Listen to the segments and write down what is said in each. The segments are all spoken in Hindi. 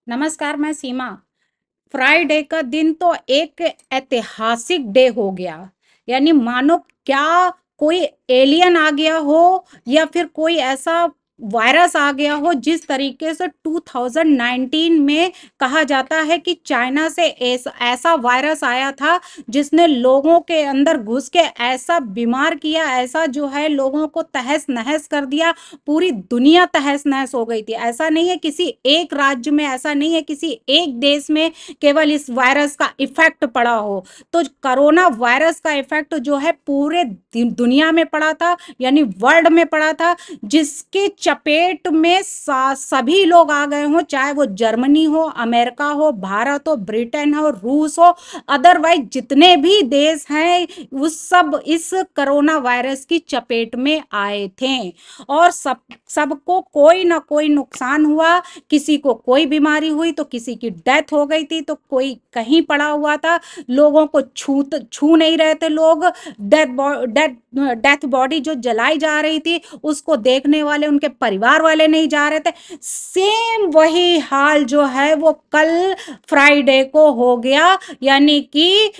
नमस्कार, मैं सीमा। फ्राइडे का दिन तो एक ऐतिहासिक डे हो गया। यानी मानो क्या कोई एलियन आ गया हो या फिर कोई ऐसा वायरस आ गया हो। जिस तरीके से 2019 में कहा जाता है कि चाइना से ऐसा ऐसा वायरस आया था जिसने लोगों के अंदर घुस के ऐसा बीमार किया, ऐसा जो है लोगों को तहस नहस कर दिया। पूरी दुनिया तहस नहस हो गई थी। ऐसा नहीं है किसी एक राज्य में, ऐसा नहीं है किसी एक देश में केवल इस वायरस का इफेक्ट पड़ा हो। तो कोरोना वायरस का इफेक्ट जो है पूरे दुनिया में पड़ा था, यानी वर्ल्ड में पड़ा था, जिसके चपेट में सभी लोग आ गए हों, चाहे वो जर्मनी हो, अमेरिका हो, भारत हो, ब्रिटेन हो, रूस हो, अदरवाइज जितने भी देश हैं उस सब इस कोरोना वायरस की चपेट में आए थे। और सबको कोई ना कोई नुकसान हुआ। किसी को कोई बीमारी हुई तो किसी की डेथ हो गई थी, तो कोई कहीं पड़ा हुआ था। लोगों को छू नहीं रहे थे लोग। डेथ डेथ बॉडी जो जलाई जा रही थी उसको देखने वाले उनके परिवार वाले नहीं जा रहे थे। सेम वही हाल जो है वो कल फ्राइडे को हो गया। यानी कि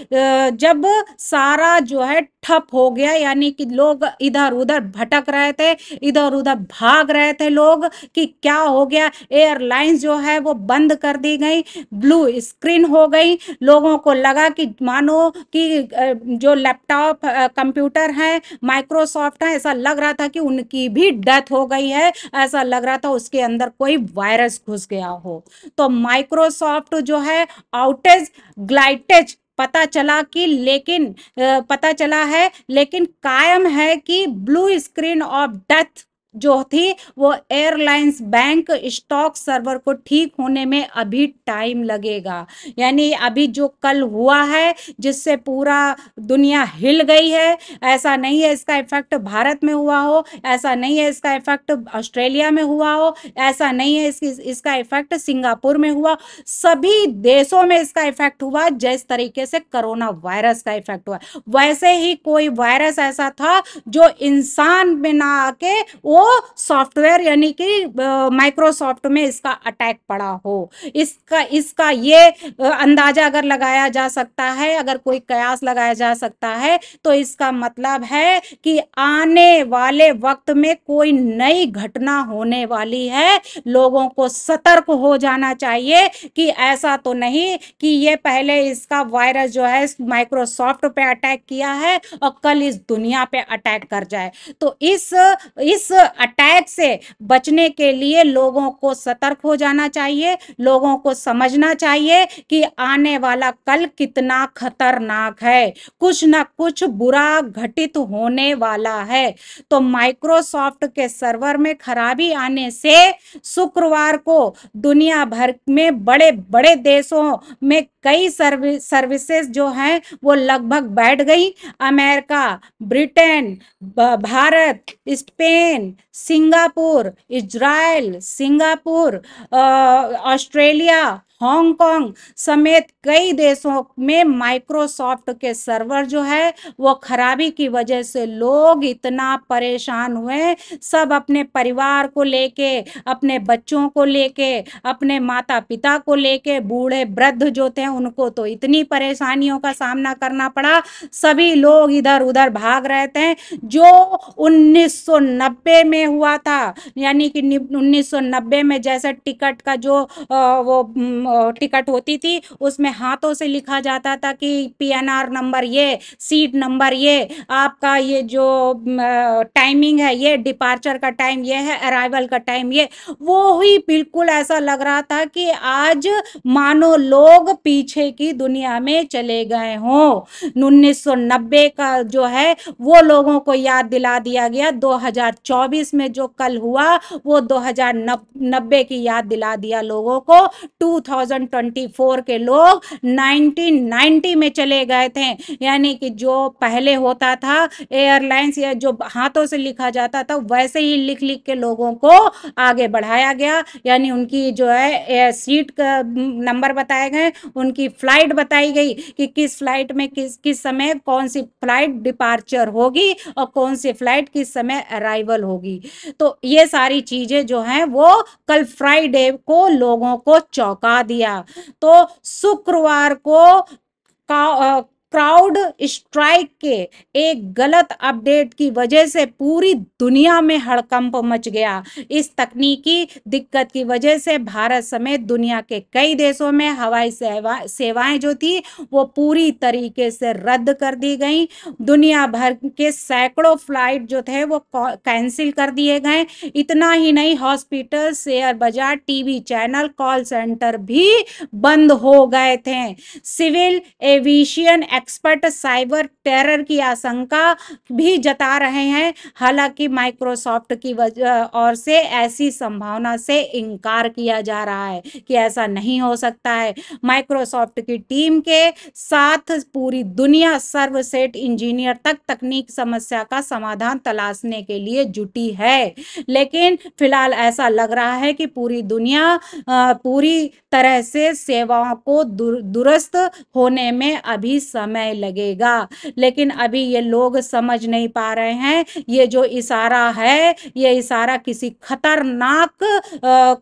जब सारा जो है ठप हो गया, यानी कि लोग इधर उधर भटक रहे थे, इधर उधर भाग रहे थे लोग कि क्या हो गया। एयरलाइंस जो है वो बंद कर दी गई, ब्लू स्क्रीन हो गई। लोगों को लगा कि मानो कि जो लैपटॉप कंप्यूटर है, माइक्रोसॉफ्ट है, ऐसा लग रहा था कि उनकी भी डेथ हो गई है। ऐसा लग रहा था उसके अंदर कोई वायरस घुस गया हो। तो माइक्रोसॉफ्ट जो है आउटेज ग्लाइटेज पता चला कि लेकिन पता चला है, लेकिन कायम है कि ब्लू स्क्रीन ऑफ डेथ जो थी वो एयरलाइंस बैंक स्टॉक सर्वर को ठीक होने में अभी टाइम लगेगा। यानी अभी जो कल हुआ है जिससे पूरा दुनिया हिल गई है, ऐसा नहीं है इसका इफेक्ट भारत में हुआ हो, ऐसा नहीं है इसका इफेक्ट ऑस्ट्रेलिया में हुआ हो, ऐसा नहीं है इसका इफेक्ट सिंगापुर में हुआ। सभी देशों में इसका इफेक्ट हुआ। जिस तरीके से कोरोना वायरस का इफेक्ट हुआ, वैसे ही कोई वायरस ऐसा था जो इंसान में ना आके वो सॉफ्टवेयर यानी कि माइक्रोसॉफ्ट में इसका अटैक पड़ा हो। इसका इसका ये अंदाजा अगर लगाया जा सकता है, अगर कोई कयास लगाया जा सकता है, तो इसका मतलब है कि आने वाले वक्त में कोई नई घटना होने वाली है। लोगों को सतर्क हो जाना चाहिए कि ऐसा तो नहीं कि ये पहले इसका वायरस जो है माइक्रोसॉफ्ट पे अटैक किया है और कल इस दुनिया पे अटैक कर जाए। तो इस अटैक से बचने के लिए लोगों को सतर्क हो जाना चाहिए। लोगों को समझना चाहिए कि आने वाला कल कितना खतरनाक है। कुछ ना कुछ बुरा घटित होने वाला है। तो माइक्रोसॉफ्ट के सर्वर में खराबी आने से शुक्रवार को दुनिया भर में बड़े बड़े देशों में कई सर्विसेज जो हैं वो लगभग बैठ गई। America, Britain, Bharat, Spain, Singapore, Israel, Singapore, Australia, Hong Kong समेत कई देशों में माइक्रोसॉफ्ट के सर्वर जो है वो खराबी की वजह से लोग इतना परेशान हुए। सब अपने परिवार को लेके, अपने बच्चों को लेके, अपने माता पिता को लेके, बूढ़े वृद्ध जो थे उनको तो इतनी परेशानियों का सामना करना पड़ा। सभी लोग इधर उधर भाग रहे थे। जो 1990 में हुआ था, यानी कि 1990 में जैसे टिकट का जो वो टिकट होती थी उसमें हाथों से लिखा जाता था कि पीएनआर नंबर ये, सीट नंबर ये, आपका ये जो टाइमिंग है ये, डिपार्चर का टाइम ये है, अराइवल का टाइम ये। वो ही बिल्कुल ऐसा लग रहा था कि आज मानो लोग पीछे की दुनिया में चले गए हों। 1990 का जो है वो लोगों को याद दिला दिया गया। 2024 में जो कल हुआ वो 2090 की याद दिला दिया लोगों को। 2024 के लोग 1990 में चले गए थे। यानी कि जो पहले होता था एयरलाइंस या जो हाथों से लिखा जाता था वैसे ही लिख लिख के लोगों को आगे बढ़ाया गया। यानी उनकी जो है सीट का नंबर बताए गए, उनकी फ्लाइट बताई गई कि किस फ्लाइट में किस किस समय कौन सी फ्लाइट डिपार्चर होगी और कौन सी फ्लाइट किस समय अराइवल होगी। तो ये सारी चीजें जो हैं वो कल फ्राइडे को लोगों को चौंका दिया। तो शुक्रवार को क्राउड स्ट्राइक के एक गलत अपडेट की वजह से पूरी दुनिया में हड़कंप मच गया। इस तकनीकी दिक्कत की वजह से भारत समेत दुनिया के कई देशों में हवाई सेवाएं जो थी वो पूरी तरीके से रद्द कर दी गई। दुनिया भर के सैकड़ों फ्लाइट जो थे वो कैंसिल कर दिए गए। इतना ही नहीं, हॉस्पिटल, शेयर बाजार, टीवी चैनल, कॉल सेंटर भी बंद हो गए थे। Civil aviation expert cyber terror की आशंका भी जता रहे हैं। हालांकि माइक्रोसॉफ्ट की ओर से ऐसी संभावना से इनकार किया जा रहा है कि ऐसा नहीं हो सकता है। माइक्रोसॉफ्ट की टीम के साथ पूरी दुनिया सर्वसेट इंजीनियर तक तकनीक समस्या का समाधान तलाशने के लिए जुटी है। लेकिन फिलहाल ऐसा लग रहा है कि पूरी दुनिया पूरी तरह से सेवाओं को दुरुस्त होने में अभी समय लगेगा। लेकिन अभी ये लोग समझ नहीं पा रहे हैं ये जो इशारा है ये इशारा किसी खतरनाक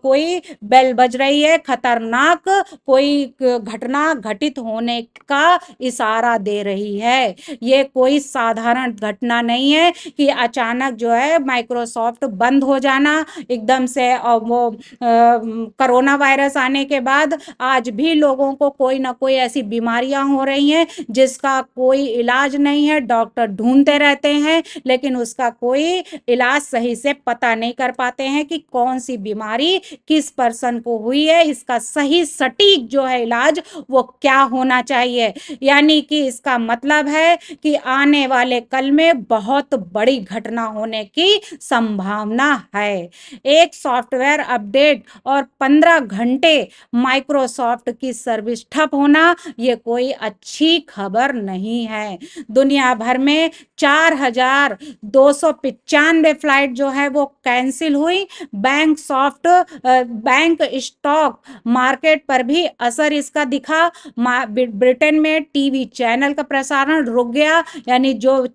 कोई बेल बज रही है, खतरनाक कोई घटना घटित होने का इशारा दे रही है। ये कोई साधारण घटना नहीं है कि अचानक जो है माइक्रोसॉफ्ट बंद हो जाना एकदम से, और वो कोरोना वायरस आने के बाद आज भी लोगों को कोई ना कोई ऐसी बीमारियां हो रही हैं जिसका कोई इलाज नहीं है। डॉक्टर ढूंढते रहते हैं लेकिन उसका कोई इलाज सही से पता नहीं कर पाते हैं कि कौन सी बीमारी किस पर्सन को हुई है, इसका सही सटीक जो है इलाज वो क्या होना चाहिए। यानी कि इसका मतलब है कि आने वाले कल में बहुत बड़ी घटना होने की संभावना है। एक सॉफ्टवेयर अपडेट और 15 घंटे माइक्रोसॉफ्ट की सर्विस ठप होना ये कोई अच्छी खबर नहीं है। दुनिया भर में 4,295 फ्लाइट जो है वो कैंसिल हुई। बैंक स्टॉक मार्केट पर भी असर इसका दिखा। ब्रिटेन में टीवी चैनल का प्रसारण रुक गया। यानी जो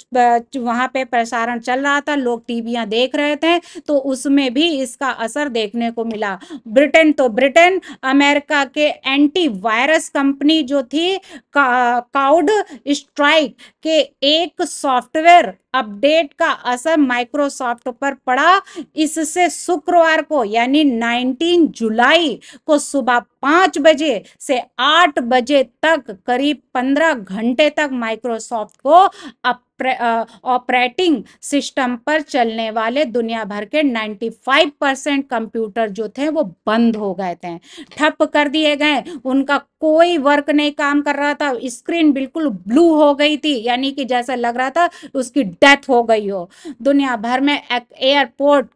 वहां पे प्रसारण चल रहा था, लोग टीवियां देख रहे थे, तो उसमें भी इसका असर देखने को मिला। ब्रिटेन अमेरिका के एंटी वायरस कंपनी जो थी क्राउड स्ट्राइक के एक सॉफ्टवेयर अपडेट का असर माइक्रोसॉफ्ट पर पड़ा। इससे शुक्रवार को यानी 19 जुलाई को सुबह 5 बजे से 8 बजे तक करीब 15 घंटे तक माइक्रोसॉफ्ट को ऑपरेटिंग सिस्टम पर चलने वाले दुनिया भर के 95% कंप्यूटर जो थे वो बंद हो गए थे, ठप कर दिए गए। उनका कोई वर्क नहीं काम कर रहा था, स्क्रीन बिल्कुल ब्लू हो गई थी, यानी कि जैसा लग रहा था उसकी डेथ हो गई हो। दुनिया भर में एयरपोर्ट,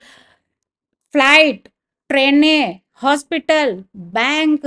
फ्लाइट, ट्रेनें, hospital, bank,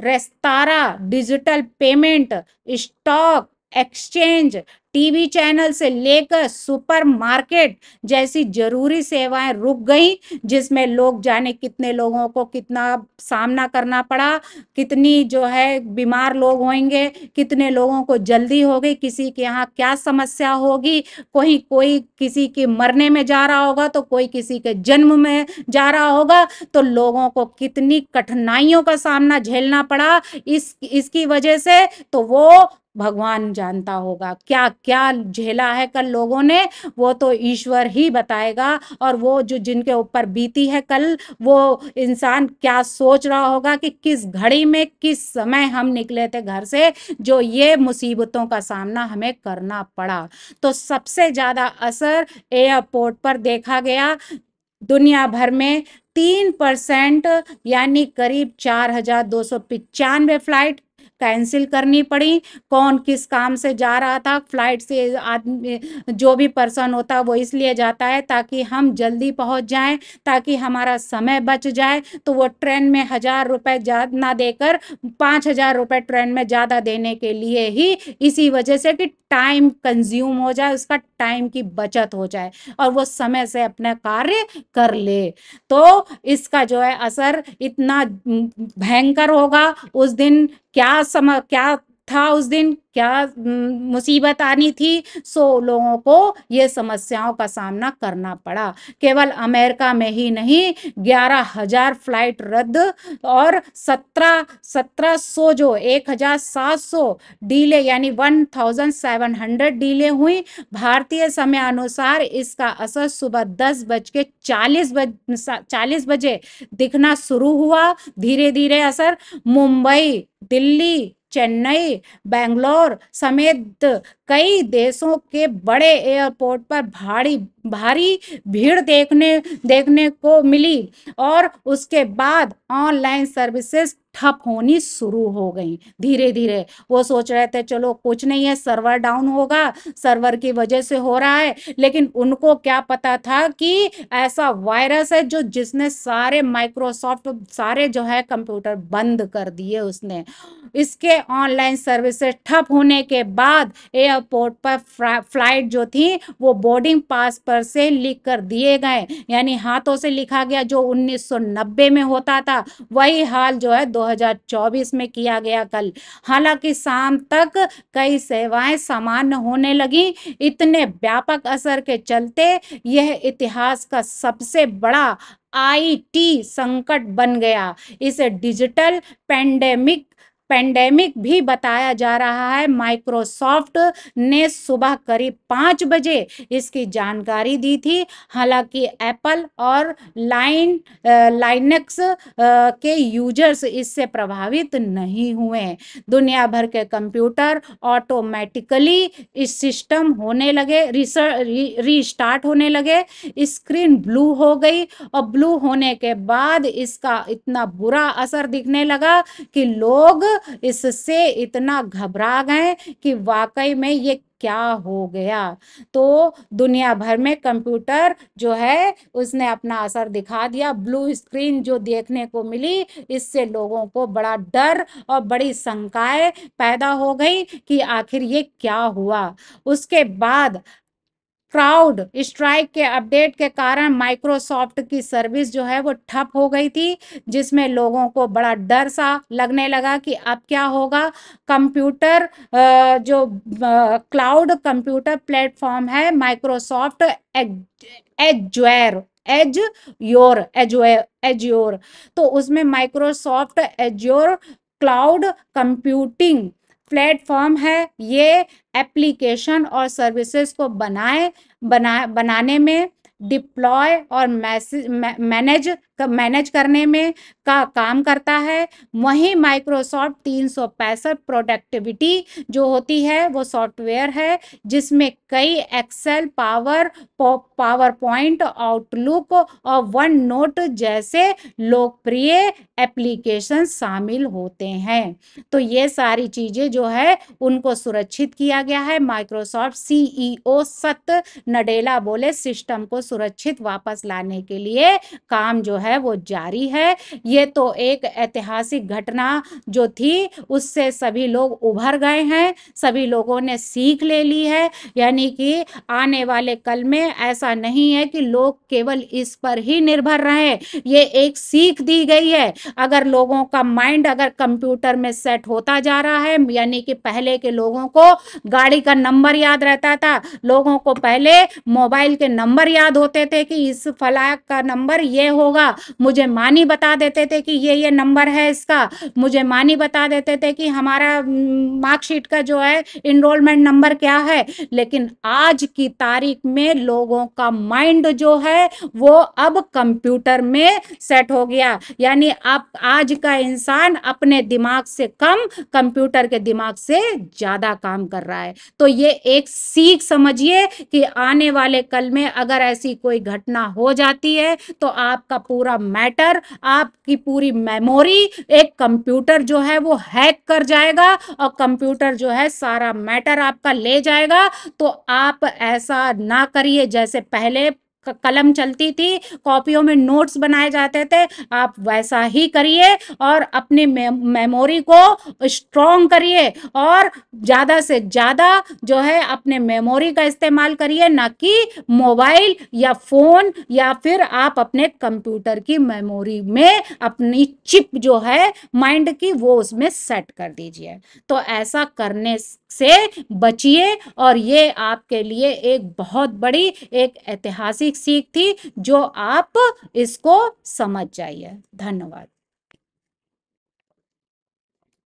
restaurant, digital payment, stock exchange, TV channel से लेकर सुपरमार्केट जैसी जरूरी सेवाएं रुक गई, जिसमें लोग जाने कितने लोगों को कितना सामना करना पड़ा, कितनी जो है बीमार लोग होंगे, कितने लोगों को जल्दी हो गई, किसी के यहाँ क्या समस्या होगी, कोई किसी के मरने में जा रहा होगा तो कोई किसी के जन्म में जा रहा होगा, तो लोगों को कितनी कठिनाइयों का सामना झेलना पड़ा इसकी वजह से, तो वो भगवान जानता होगा क्या क्या झेला है कल लोगों ने, वो तो ईश्वर ही बताएगा। और वो जो जिनके ऊपर बीती है कल, वो इंसान क्या सोच रहा होगा कि किस घड़ी में किस समय हम निकले थे घर से, जो ये मुसीबतों का सामना हमें करना पड़ा। तो सबसे ज्यादा असर एयरपोर्ट पर देखा गया। दुनिया भर में 3% यानी करीब 4,295 फ्लाइट कैंसिल करनी पड़ी। कौन किस काम से जा रहा था, फ्लाइट से आदमी जो भी पर्सन होता है वो इसलिए जाता है ताकि हम जल्दी पहुंच जाएं, ताकि हमारा समय बच जाए। तो वो ट्रेन में 1,000 रुपए ना देकर 5,000 रुपए ट्रेन में ज़्यादा देने के लिए ही, इसी वजह से कि टाइम कंज्यूम हो जाए, उसका टाइम की बचत हो जाए और वो समय से अपना कार्य कर ले। तो इसका जो है असर इतना भयंकर होगा। उस दिन क्या था, उस दिन क्या मुसीबत आनी थी, सो लोगों को ये समस्याओं का सामना करना पड़ा। केवल अमेरिका में ही नहीं, 11,000 फ्लाइट रद्द और 1700 जो 1,700 डीले यानी 1,700 डीले हुई। भारतीय समय अनुसार इसका असर सुबह 10:40 बजे दिखना शुरू हुआ। धीरे धीरे असर मुंबई, दिल्ली, चेन्नई, बेंगलोर समेत कई देशों के बड़े एयरपोर्ट पर भारी भारी भीड़ देखने को मिली और उसके बाद ऑनलाइन सर्विसेज ठप होनी शुरू हो गई। धीरे धीरे वो सोच रहे थे चलो कुछ नहीं है, सर्वर डाउन होगा, सर्वर की वजह से हो रहा है, लेकिन उनको क्या पता था कि ऐसा वायरस है जो जिसने सारे माइक्रोसॉफ्ट सारे जो है कंप्यूटर बंद कर दिए उसने। इसके ऑनलाइन सर्विसेज ठप होने के बाद एयरपोर्ट पर फ्लाइट जो थी वो बोर्डिंग पास पर से लिख कर दिए गए, यानी हाथों से लिखा गया। जो 1990 में होता था वही हाल जो है 2024 में किया गया कल। हालांकि शाम तक कई सेवाएं सामान्य होने लगी। इतने व्यापक असर के चलते यह इतिहास का सबसे बड़ा आईटी संकट बन गया। इसे डिजिटल पेंडेमिक भी बताया जा रहा है। माइक्रोसॉफ्ट ने सुबह करीब 5 बजे इसकी जानकारी दी थी। हालांकि एप्पल और लाइनक्स के यूजर्स इससे प्रभावित नहीं हुए। दुनिया भर के कंप्यूटर ऑटोमेटिकली इस सिस्टम होने लगे, रीस्टार्ट होने लगे। स्क्रीन ब्लू हो गई और ब्लू होने के बाद इसका इतना बुरा असर दिखने लगा कि लोग इससे इतना घबरा गए कि वाकई में ये क्या हो गया। तो दुनिया भर में कंप्यूटर जो है उसने अपना असर दिखा दिया। ब्लू स्क्रीन जो देखने को मिली, इससे लोगों को बड़ा डर और बड़ी शंकाएं पैदा हो गई कि आखिर ये क्या हुआ। उसके बाद क्राउड स्ट्राइक के अपडेट के कारण माइक्रोसॉफ्ट की सर्विस जो है वो ठप हो गई थी, जिसमें लोगों को बड़ा डर सा लगने लगा कि अब क्या होगा। कंप्यूटर जो क्लाउड कंप्यूटर प्लेटफॉर्म है माइक्रोसॉफ्ट एज्योर, तो उसमें Microsoft azure cloud computing platform है। ये एप्लीकेशन और सर्विसेज को बनाने में, डिप्लॉय और मैनेज करने में का काम करता है। वहीं माइक्रोसॉफ्ट 365 प्रोडक्टिविटी जो होती है वो सॉफ्टवेयर है जिसमें कई एक्सेल, पावर पॉइंट, आउटलुक और वन नोट जैसे लोकप्रिय एप्लीकेशन शामिल होते हैं। तो ये सारी चीजें जो है उनको सुरक्षित किया गया है। माइक्रोसॉफ्ट सीईओ सत्य नडेला बोले सिस्टम को सुरक्षित वापस लाने के लिए काम जो है वो जारी है। ये तो एक ऐतिहासिक घटना जो थी उससे सभी लोग उभर गए हैं, सभी लोगों ने सीख ले ली है। यानी कि आने वाले कल में ऐसा नहीं है कि लोग केवल इस पर ही निर्भर रहे, ये एक सीख दी गई है। अगर लोगों का माइंड अगर कंप्यूटर में सेट होता जा रहा है, यानी कि पहले के लोगों को गाड़ी का नंबर याद रहता था, लोगों को पहले मोबाइल के नंबर याद होते थे कि इस फला का नंबर ये होगा, मुझे मानी बता देते थे कि ये नंबर है इसका, मुझे मानी बता देते थे कि हमारा मार्कशीट का जो है इनरोलमेंट नंबर क्या है। लेकिन आज की तारीख में लोगों का माइंड जो है वो अब कंप्यूटर में सेट हो गया। यानी आप आज का इंसान अपने दिमाग से कम कंप्यूटर के दिमाग से ज्यादा काम कर रहा है। तो ये एक सीख समझिए कि आने वाले कल में अगर ऐसी कोई घटना हो जाती है तो आपका पूरा पूरा मैटर, आपकी पूरी मेमोरी एक कंप्यूटर जो है वो हैक कर जाएगा और कंप्यूटर जो है सारा मैटर आपका ले जाएगा। तो आप ऐसा ना करिए, जैसे पहले कलम चलती थी, कॉपियों में नोट्स बनाए जाते थे, आप वैसा ही करिए और अपनी मेमोरी को स्ट्रॉन्ग करिए और ज़्यादा से ज़्यादा जो है अपने मेमोरी का इस्तेमाल करिए, ना कि मोबाइल या फ़ोन या फिर आप अपने कंप्यूटर की मेमोरी में अपनी चिप जो है माइंड की वो उसमें सेट कर दीजिए। तो ऐसा करने से बचिए और ये आपके लिए एक बहुत बड़ी एक ऐतिहासिक सीख थी जो आप इसको समझ जाइए। धन्यवाद।